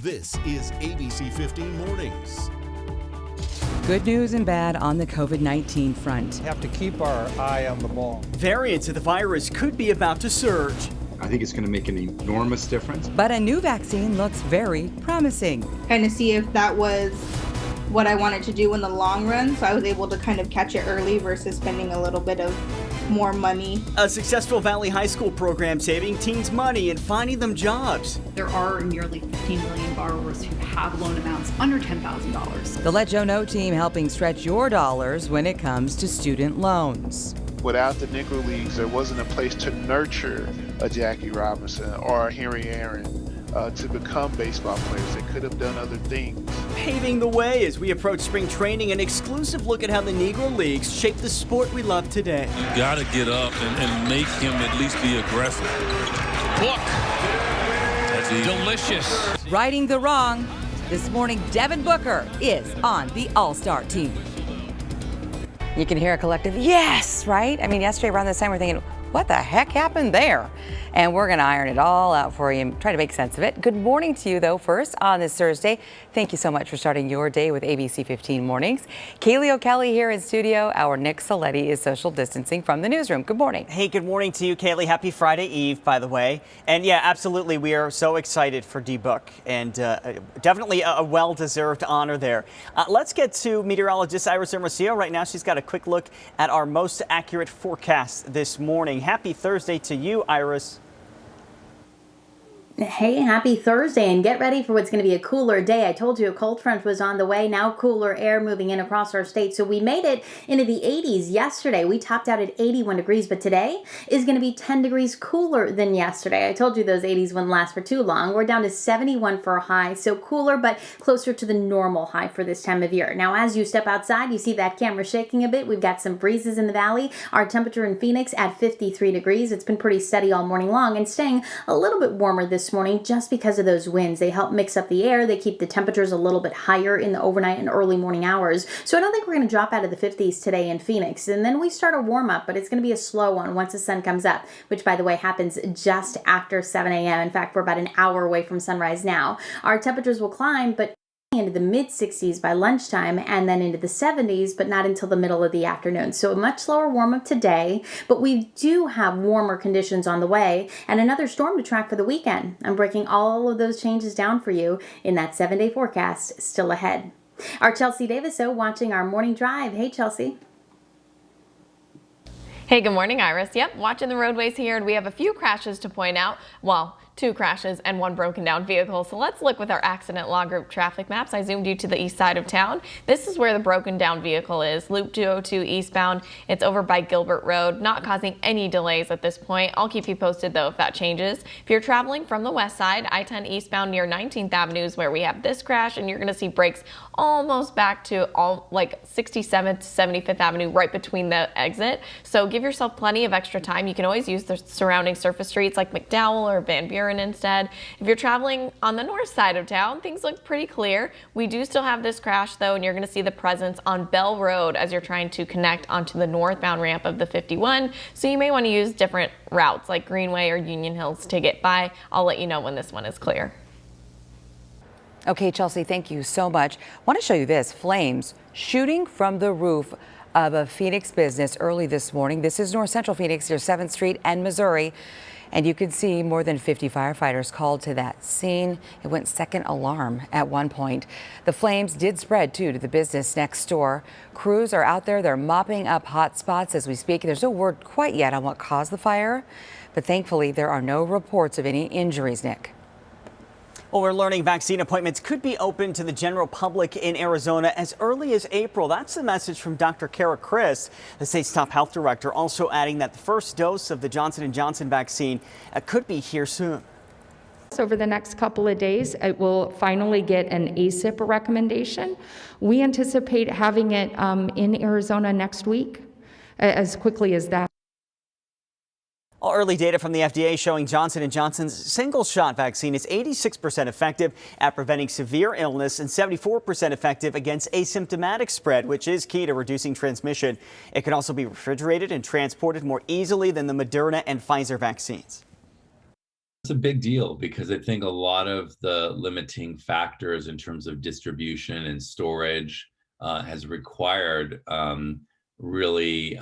This is ABC15 Mornings. Good news and bad on the COVID-19 front. Have to keep our eye on the ball. Variants of the virus could be about to surge. I think it's going to make an enormous difference. But a new vaccine looks very promising. Kind of see if that was what I wanted to do in the long run, so I was able to kind of catch it early versus spending a little bit of more money. A successful Valley High School program saving teens money and finding them jobs. There are nearly 15 million borrowers who have loan amounts under $10,000. The Let Joe Know team helping stretch your dollars when it comes to student loans. Without the Negro Leagues, there wasn't a place to nurture a Jackie Robinson or a Henry Aaron to become baseball players. They could have done other things. Paving the way as we approach spring training, an exclusive look at how the Negro Leagues shape the sport we love today. You got to get up and make him at least be aggressive. Look, that's delicious. Righting the wrong. This morning, Devin Booker is on the All-Star team. You can hear a collective yes, right? I mean, yesterday around this time we're thinking, what the heck happened there? And we're going to iron it all out for you and try to make sense of it. Good morning to you, though, first on this Thursday. Thank you so much for starting your day with ABC 15 Mornings. Kaylee O'Kelly here in studio. Our Nick Saletti is social distancing from the newsroom. Good morning. Hey, good morning to you, Kaylee. Happy Friday Eve, by the way. And yeah, absolutely, we are so excited for D-Book, and definitely a well-deserved honor there. Let's get to meteorologist Iris Hermosillo. Right now, she's got a quick look at our most accurate forecast this morning. Happy Thursday to you, Iris. Hey, happy Thursday, and get ready for what's going to be a cooler day. I told you a cold front was on the way. Now cooler air moving in across our state. So we made it into the 80s yesterday. We topped out at 81 degrees, but today is going to be 10 degrees cooler than yesterday. I told you those 80s wouldn't last for too long. We're down to 71 for a high, so cooler, but closer to the normal high for this time of year. Now, as you step outside, you see that camera shaking a bit. We've got some breezes in the valley. Our temperature in Phoenix at 53 degrees. It's been pretty steady all morning long and staying a little bit warmer this morning just because of those winds. They help mix up the air. They keep the temperatures a little bit higher in the overnight and early morning hours. So I don't think we're going to drop out of the 50s today in Phoenix. And then we start a warm up, but it's going to be a slow one once the sun comes up, which by the way happens just after 7 a.m. In fact, we're about an hour away from sunrise now. Our temperatures will climb, but into the mid-60s by lunchtime and then into the 70s, but not until the middle of the afternoon. So a much slower warm-up today, but we do have warmer conditions on the way and another storm to track for the weekend. I'm breaking all of those changes down for you in that 7-day forecast still ahead. Our Chelsea Davis, watching our morning drive. Hey, Chelsea. Hey, good morning, Iris. Yep, watching the roadways here, and we have a few crashes to point out. Well, 2 crashes and 1 broken down vehicle. So let's look with our accident log group traffic maps. I zoomed you to the east side of town. This is where the broken down vehicle is. Loop 202 eastbound. It's over by Gilbert Road, not causing any delays at this point. I'll keep you posted though if that changes. If you're traveling from the west side, I-10 eastbound near 19th Avenue is where we have this crash, and you're going to see brakes almost back to 67th to 75th Avenue right between the exit. So give yourself plenty of extra time. You can always use the surrounding surface streets like McDowell or Van Buren instead. If you're traveling on the north side of town, things look pretty clear. We do still have this crash though, and you're going to see the presence on Bell Road as you're trying to connect onto the northbound ramp of the 51. So you may want to use different routes like Greenway or Union Hills to get by. I'll let you know when this one is clear. Okay, Chelsea, thank you so much. I want to show you this. Flames shooting from the roof of a Phoenix business early this morning. This is North Central Phoenix near 7th Street and Missouri. And you can see more than 50 firefighters called to that scene. It went second alarm at one point. The flames did spread, too, to the business next door. Crews are out there. They're mopping up hot spots as we speak. There's no word quite yet on what caused the fire, but thankfully there are no reports of any injuries, Nick. Well, we're learning vaccine appointments could be open to the general public in Arizona as early as April. That's the message from Dr. Kara Chris, the state's top health director, also adding that the first dose of the Johnson & Johnson vaccine could be here soon. Over the next couple of days, it will finally get an ACIP recommendation. We anticipate having it in Arizona next week, as quickly as that. Early data from the FDA showing Johnson & Johnson's single-shot vaccine is 86% effective at preventing severe illness and 74% effective against asymptomatic spread, which is key to reducing transmission. It can also be refrigerated and transported more easily than the Moderna and Pfizer vaccines. It's a big deal because I think a lot of the limiting factors in terms of distribution and storage has required really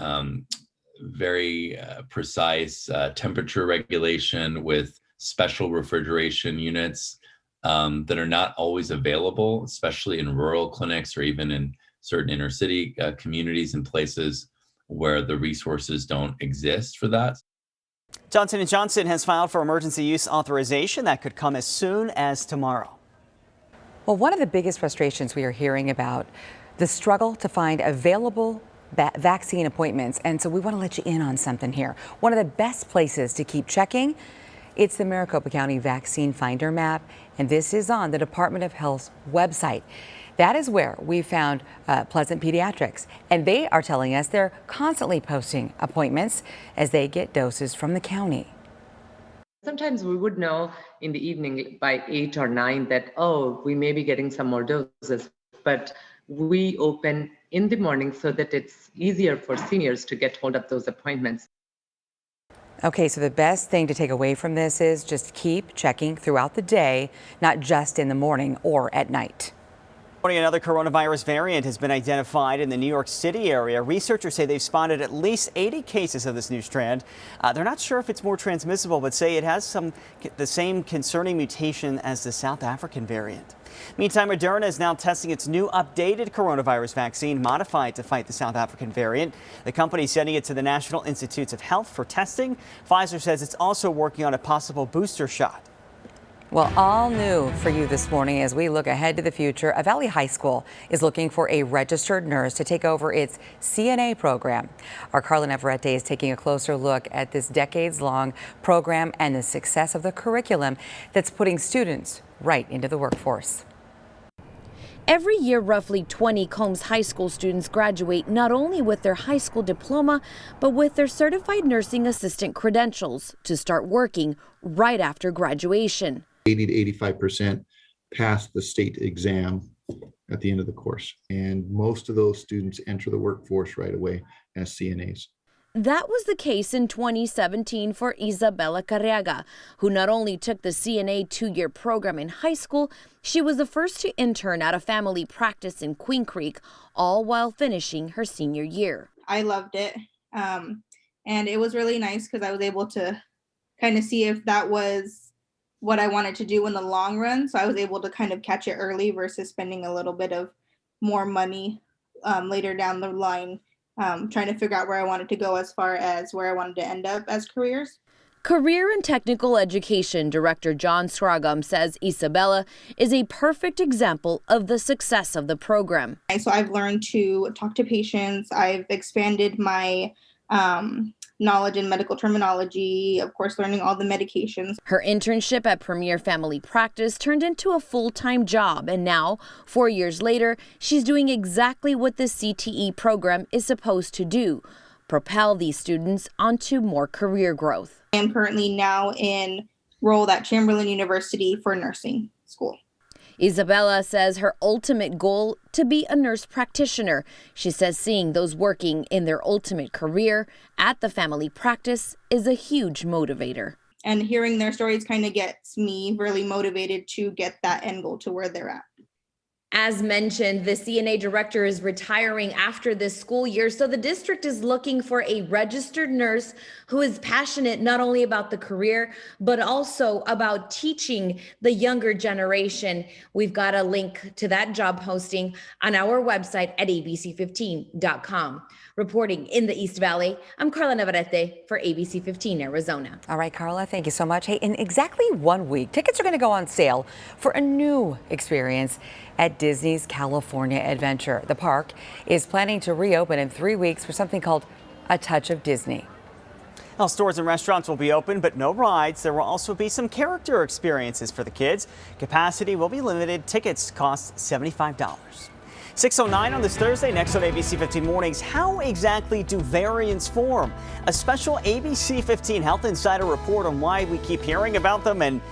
very precise temperature regulation with special refrigeration units that are not always available, especially in rural clinics or even in certain inner city communities and places where the resources don't exist for that. Johnson & Johnson has filed for emergency use authorization that could come as soon as tomorrow. Well, one of the biggest frustrations we are hearing about the struggle to find available vaccine appointments. And so we want to let you in on something here. One of the best places to keep checking, it's the Maricopa County Vaccine Finder map. And this is on the Department of Health's website. That is where we found Pleasant Pediatrics, and they are telling us they're constantly posting appointments as they get doses from the county. Sometimes we would know in the evening by 8 or 9 that, oh, we may be getting some more doses, but we open in the morning so that it's easier for seniors to get hold of those appointments. Okay, so the best thing to take away from this is just keep checking throughout the day, not just in the morning or at night. Another coronavirus variant has been identified in the New York City area. Researchers say they've spotted at least 80 cases of this new strand. They're not sure if it's more transmissible, but say it has the same concerning mutation as the South African variant. Meantime, Moderna is now testing its new updated coronavirus vaccine modified to fight the South African variant. The company is sending it to the National Institutes of Health for testing. Pfizer says it's also working on a possible booster shot. Well, all new for you this morning as we look ahead to the future. A Valley High School is looking for a registered nurse to take over its CNA program. Our Carla Navarrete is taking a closer look at this decades-long program and the success of the curriculum that's putting students right into the workforce. Every year, roughly 20 Combs High School students graduate not only with their high school diploma, but with their certified nursing assistant credentials to start working right after graduation. 80 to 85% pass the state exam at the end of the course. And most of those students enter the workforce right away as CNAs. That was the case in 2017 for Isabella Carriaga, who not only took the CNA 2-year program in high school, she was the first to intern at a family practice in Queen Creek, all while finishing her senior year. I loved it. And it was really nice because I was able to kind of see if that was what I wanted to do in the long run. So I was able to kind of catch it early versus spending a little bit of more money later down the line, trying to figure out where I wanted to go as far as where I wanted to end up as careers. Career and Technical Education Director John Scrogum says Isabella is a perfect example of the success of the program. So I've learned to talk to patients. I've expanded my knowledge in medical terminology, of course, learning all the medications. Her internship at Premier Family Practice turned into a full-time job, and now, 4 years later, she's doing exactly what the CTE program is supposed to do: propel these students onto more career growth. I am currently now enrolled at Chamberlain University for nursing school. Isabella says her ultimate goal to be a nurse practitioner. She says seeing those working in their ultimate career at the family practice is a huge motivator. And hearing their stories kind of gets me really motivated to get that end goal to where they're at. As mentioned, the CNA director is retiring after this school year, so the district is looking for a registered nurse who is passionate not only about the career, but also about teaching the younger generation. We've got a link to that job posting on our website at abc15.com. Reporting in the East Valley, I'm Carla Navarrete for ABC 15 Arizona. All right, Carla, thank you so much. Hey, in exactly 1 week, tickets are going to go on sale for a new experience at Disney's California Adventure. The park is planning to reopen in 3 weeks for something called A Touch of Disney. Well, stores and restaurants will be open, but no rides. There will also be some character experiences for the kids. Capacity will be limited. Tickets cost $75. 6:09 on this Thursday. Next on ABC 15 Mornings, how exactly do variants form? A special ABC 15 Health Insider report on why we keep hearing about them and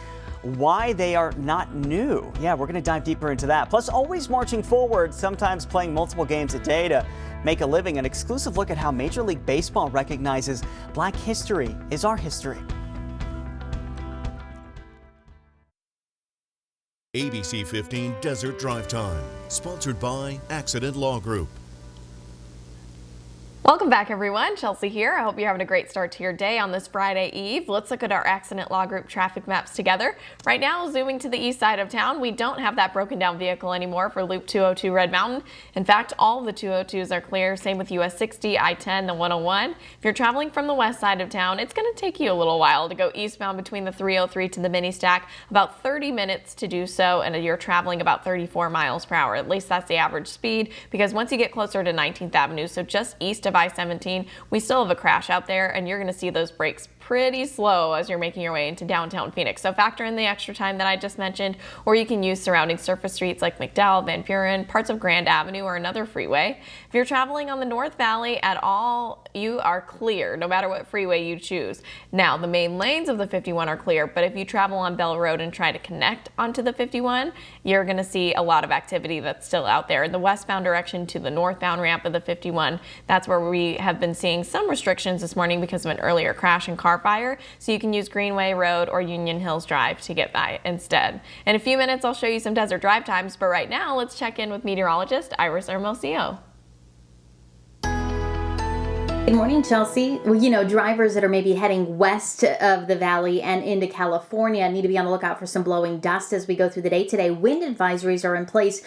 why they are not new. Yeah, we're going to dive deeper into that. Plus, always marching forward, sometimes playing multiple games a day to make a living. An exclusive look at how Major League Baseball recognizes Black history is our history. ABC 15 Desert Drive Time, sponsored by Accident Law Group. Welcome back, everyone. Chelsea here. I hope you're having a great start to your day on this Friday Eve. Let's look at our Accident Law Group traffic maps together. Right now, zooming to the east side of town, we don't have that broken down vehicle anymore for Loop 202 Red Mountain. In fact, all of the 202s are clear. Same with US 60, I-10, the 101. If you're traveling from the west side of town, it's going to take you a little while to go eastbound between the 303 to the mini stack, about 30 minutes to do so, and you're traveling about 34 miles per hour. At least that's the average speed, because once you get closer to 19th Avenue, so just east of I-17, we still have a crash out there, and you're going to see those brakes pretty slow as you're making your way into downtown Phoenix. So factor in the extra time that I just mentioned, or you can use surrounding surface streets like McDowell, Van Buren, parts of Grand Avenue, or another freeway. If you're traveling on the North Valley at all, you are clear no matter what freeway you choose. Now, the main lanes of the 51 are clear, but if you travel on Bell Road and try to connect onto the 51, you're going to see a lot of activity that's still out there. In the westbound direction to the northbound ramp of the 51, that's where we have been seeing some restrictions this morning because of an earlier crash and car fire, so you can use Greenway Road or Union Hills Drive to get by instead. In a few minutes, I'll show you some desert drive times, but right now, let's check in with meteorologist Iris Hermosillo. Good morning, Chelsea. Well, you know, drivers that are maybe heading west of the valley and into California need to be on the lookout for some blowing dust as we go through the day today. Wind advisories are in place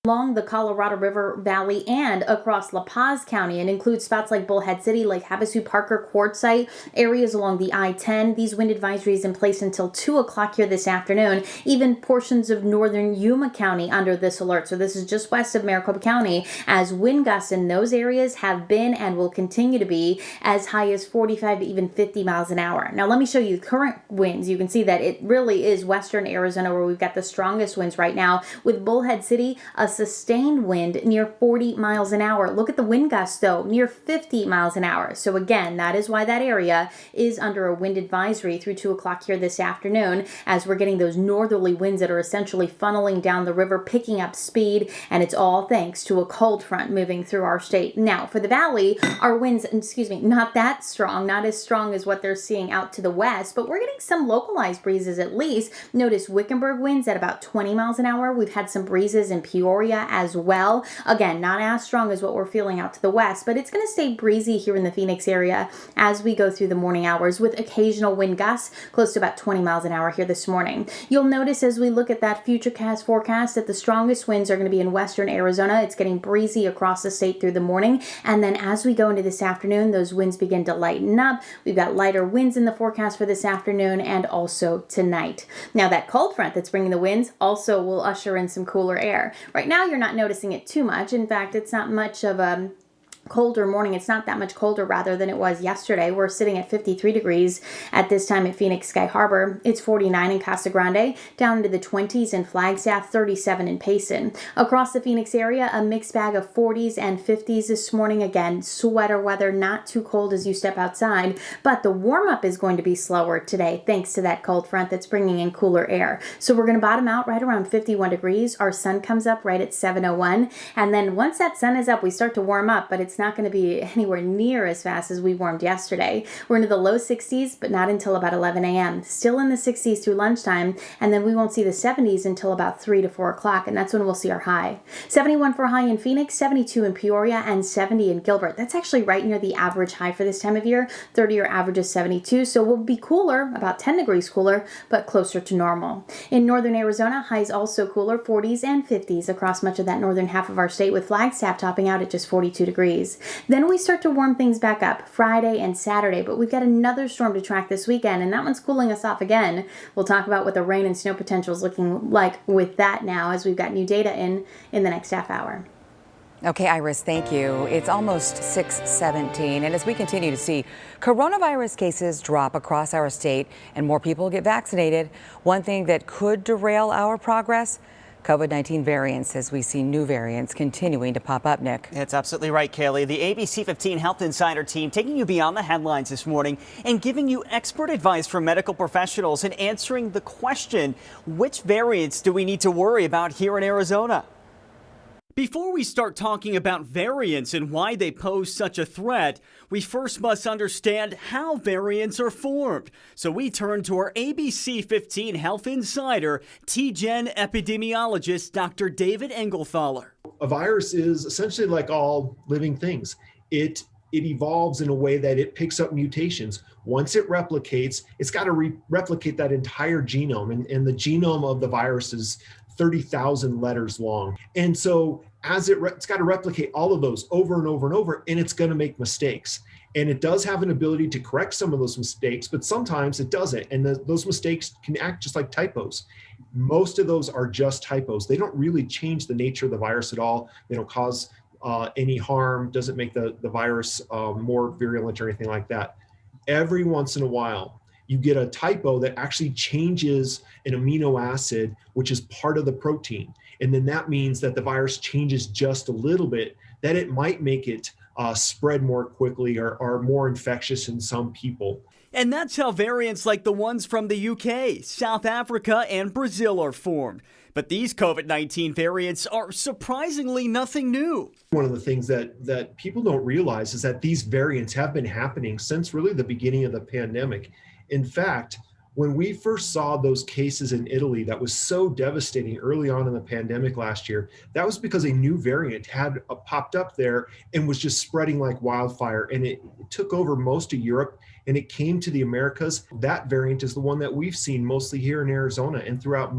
along the Colorado River Valley and across La Paz County, and includes spots like Bullhead City, Lake Havasu, Parker, Quartzsite, areas along the I-10. These wind advisories in place until 2 o'clock here this afternoon. Even portions of northern Yuma County under this alert. So this is just west of Maricopa County, as wind gusts in those areas have been and will continue to be as high as 45 to even 50 miles an hour. Now let me show you current winds. You can see that it really is western Arizona where we've got the strongest winds right now, with Bullhead City a sustained wind near 40 miles an hour. Look at the wind gusts though, near 50 miles an hour. So again, that is why that area is under a wind advisory through 2 o'clock here this afternoon, as we're getting those northerly winds that are essentially funneling down the river, picking up speed, and it's all thanks to a cold front moving through our state. Now for the valley, our winds, not that strong, not as strong as what they're seeing out to the west, but we're getting some localized breezes at least. Notice Wickenburg winds at about 20 miles an hour. We've had some breezes in Peoria as well. Again, not as strong as what we're feeling out to the west, but it's going to stay breezy here in the Phoenix area as we go through the morning hours, with occasional wind gusts close to about 20 miles an hour here this morning. You'll notice as we look at that futurecast forecast that the strongest winds are going to be in western Arizona. It's getting breezy across the state through the morning, and then as we go into this afternoon, those winds begin to lighten up. We've got lighter winds in the forecast for this afternoon and also tonight. Now that cold front that's bringing the winds also will usher in some cooler air. Right now you're not noticing it too much. In fact, it's not much of a colder morning. It's not that much colder rather than it was yesterday. We're sitting at 53 degrees at this time at Phoenix Sky Harbor. It's 49 in Casa Grande, down into the 20s in Flagstaff, 37 in Payson. Across the Phoenix area, a mixed bag of 40s and 50s this morning. Again, sweater weather, not too cold as you step outside, but the warm up is going to be slower today thanks to that cold front that's bringing in cooler air. So we're going to bottom out right around 51 degrees. Our sun comes up right at 7:01, and then once that sun is up, we start to warm up, but it's not going to be anywhere near as fast as we warmed yesterday. We're into the low 60s, but not until about 11 a.m. Still in the 60s through lunchtime, and then we won't see the 70s until about 3 to 4 o'clock, and that's when we'll see our high. 71 for a high in Phoenix, 72 in Peoria, and 70 in Gilbert. That's actually right near the average high for this time of year. 30-year average is 72, so we'll be cooler, about 10 degrees cooler, but closer to normal. In northern Arizona, highs also cooler, 40s and 50s across much of that northern half of our state, with Flagstaff topping out at just 42 degrees. Then we start to warm things back up Friday and Saturday, but we've got another storm to track this weekend, and that one's cooling us off again. We'll talk about what the rain and snow potential is looking like with that now, as we've got new data in the next half hour. Okay, Iris, thank you. It's almost 6:17, and as we continue to see coronavirus cases drop across our state and more people get vaccinated, one thing that could derail our progress, COVID-19 variants, as we see new variants continuing to pop up, Nick. It's absolutely right, Kaylee. The ABC15 Health Insider team taking you beyond the headlines this morning and giving you expert advice from medical professionals and answering the question, which variants do we need to worry about here in Arizona? Before we start talking about variants and why they pose such a threat, we first must understand how variants are formed. So we turn to our ABC15 Health Insider, TGen epidemiologist Dr. David Engelthaler. A virus is essentially like all living things. It evolves in a way that it picks up mutations. Once it replicates, it's got to replicate that entire genome. And the genome of the virus is 30,000 letters long. And so as it's got to replicate all of those over and over and over, and it's going to make mistakes. And it does have an ability to correct some of those mistakes, but sometimes it doesn't. And those mistakes can act just like typos. Most of those are just typos. They don't really change the nature of the virus at all. They don't cause any harm, doesn't make the virus more virulent or anything like that. Every once in a while, you get a typo that actually changes an amino acid, which is part of the protein. And then that means that the virus changes just a little bit, that it might make it spread more quickly or more infectious in some people. And that's how variants like the ones from the UK, South Africa, and Brazil are formed. But these COVID-19 variants are surprisingly nothing new. One of the things that people don't realize is that these variants have been happening since really the beginning of the pandemic. In fact, when we first saw those cases in Italy, that was so devastating early on in the pandemic last year, that was because a new variant had popped up there and was just spreading like wildfire. And it took over most of Europe and it came to the Americas. That variant is the one that we've seen mostly here in Arizona and throughout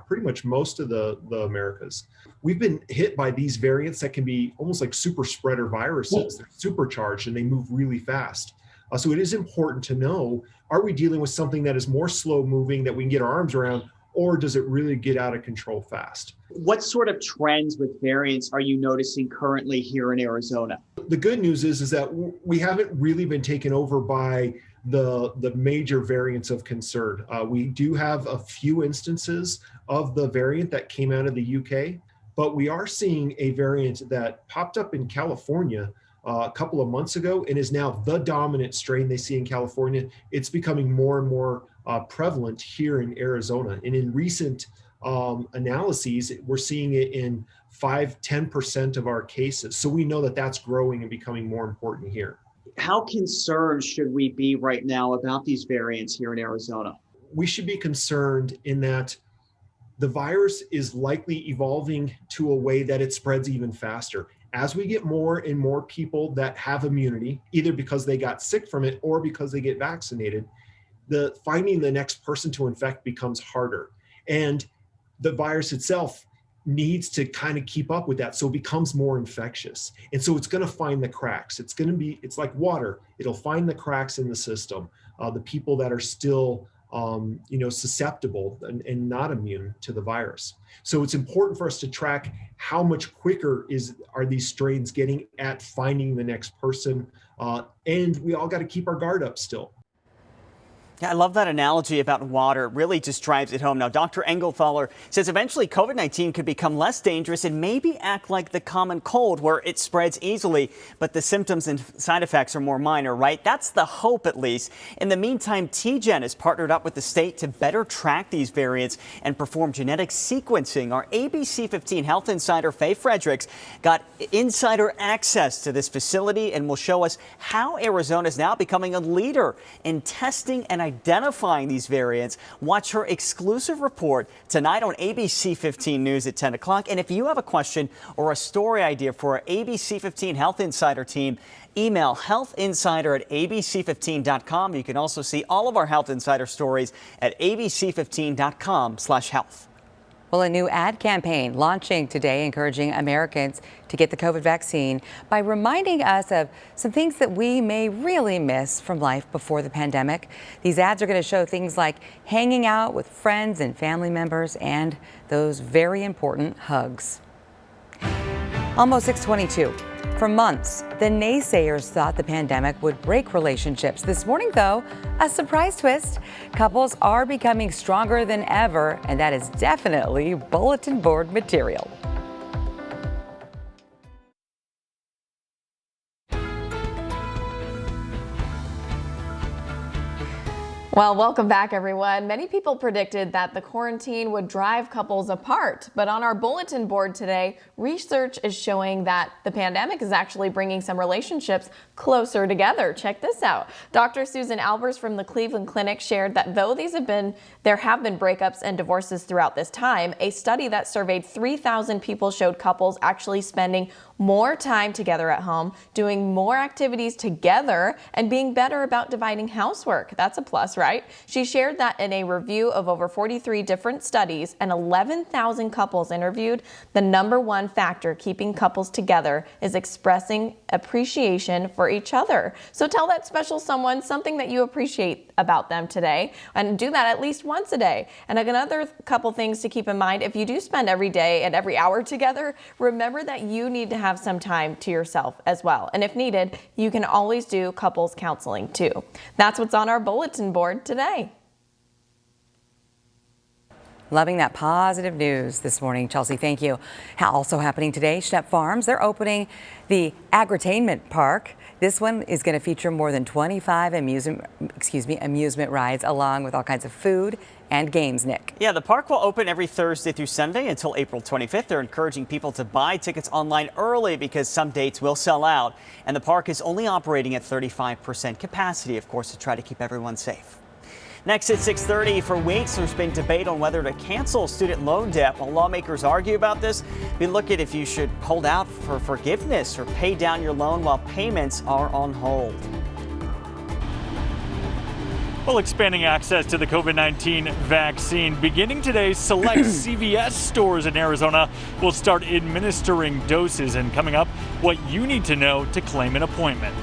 pretty much most of the Americas. We've been hit by these variants that can be almost like super spreader viruses. They're supercharged and they move really fast. So it is important to know, are we dealing with something that is more slow moving that we can get our arms around, or does it really get out of control fast? What sort of trends with variants are you noticing currently here in Arizona? The good news is that we haven't really been taken over by the major variants of concern. We do have a few instances of the variant that came out of the UK, but we are seeing a variant that popped up in California a couple of months ago and is now the dominant strain they see in California. It's becoming more and more prevalent here in Arizona. And in recent analyses, we're seeing it in 5-10% of our cases. So we know that that's growing and becoming more important here. How concerned should we be right now about these variants here in Arizona? We should be concerned in that the virus is likely evolving to a way that it spreads even faster. As we get more and more people that have immunity, either because they got sick from it or because they get vaccinated, finding the next person to infect becomes harder. And the virus itself needs to kind of keep up with that. So it becomes more infectious. And so it's going to find the cracks. It's like water. It'll find the cracks in the system. The people that are still susceptible and not immune to the virus. So it's important for us to track how much quicker are these strains getting at finding the next person. And we all got to keep our guard up still. Yeah, I love that analogy about water. It really just drives it home. Now, Dr. Engelthaler says eventually COVID-19 could become less dangerous and maybe act like the common cold where it spreads easily, but the symptoms and side effects are more minor, right? That's the hope, at least. In the meantime, TGen has partnered up with the state to better track these variants and perform genetic sequencing. Our ABC15 Health Insider, Faye Fredericks, got insider access to this facility and will show us how Arizona is now becoming a leader in testing and identifying these variants. Watch her exclusive report tonight on ABC 15 News at 10 o'clock. And if you have a question or a story idea for our ABC 15 Health Insider team, email healthinsider@abc15.com. You can also see all of our Health Insider stories at abc15.com/health. Well, a new ad campaign launching today encouraging Americans to get the COVID vaccine by reminding us of some things that we may really miss from life before the pandemic. These ads are going to show things like hanging out with friends and family members and those very important hugs. Almost 6:22. For months, the naysayers thought the pandemic would break relationships. This morning, though, a surprise twist. Couples are becoming stronger than ever, and that is definitely bulletin board material. Well, welcome back, everyone. Many people predicted that the quarantine would drive couples apart, but on our bulletin board today, research is showing that the pandemic is actually bringing some relationships closer together. Check this out. Dr. Susan Albers from the Cleveland Clinic shared that though there have been breakups and divorces throughout this time, a study that surveyed 3,000 people showed couples actually spending more time together at home, doing more activities together, and being better about dividing housework. That's a plus, right? She shared that in a review of over 43 different studies and 11,000 couples interviewed, the #1 factor keeping couples together is expressing appreciation for each other. So tell that special someone something that you appreciate about them today, and do that at least once a day. And another couple things to keep in mind: if you do spend every day and every hour together, remember that you need to have some time to yourself as well. And if needed, you can always do couples counseling too. That's what's on our bulletin board today. Loving that positive news this morning, Chelsea. Thank you. Also happening today, Schnepp Farms, they're opening the Agritainment Park. This one is going to feature more than 25 amusement rides, along with all kinds of food and games, Nick. Yeah, the park will open every Thursday through Sunday until April 25th. They're encouraging people to buy tickets online early because some dates will sell out. And the park is only operating at 35% capacity, of course, to try to keep everyone safe. Next at 6:30 for weeks, there's been debate on whether to cancel student loan debt. While lawmakers argue about this, we look at if you should hold out for forgiveness or pay down your loan while payments are on hold. Well, expanding access to the COVID-19 vaccine. Beginning today, select CVS stores in Arizona will start administering doses. And coming up, what you need to know to claim an appointment.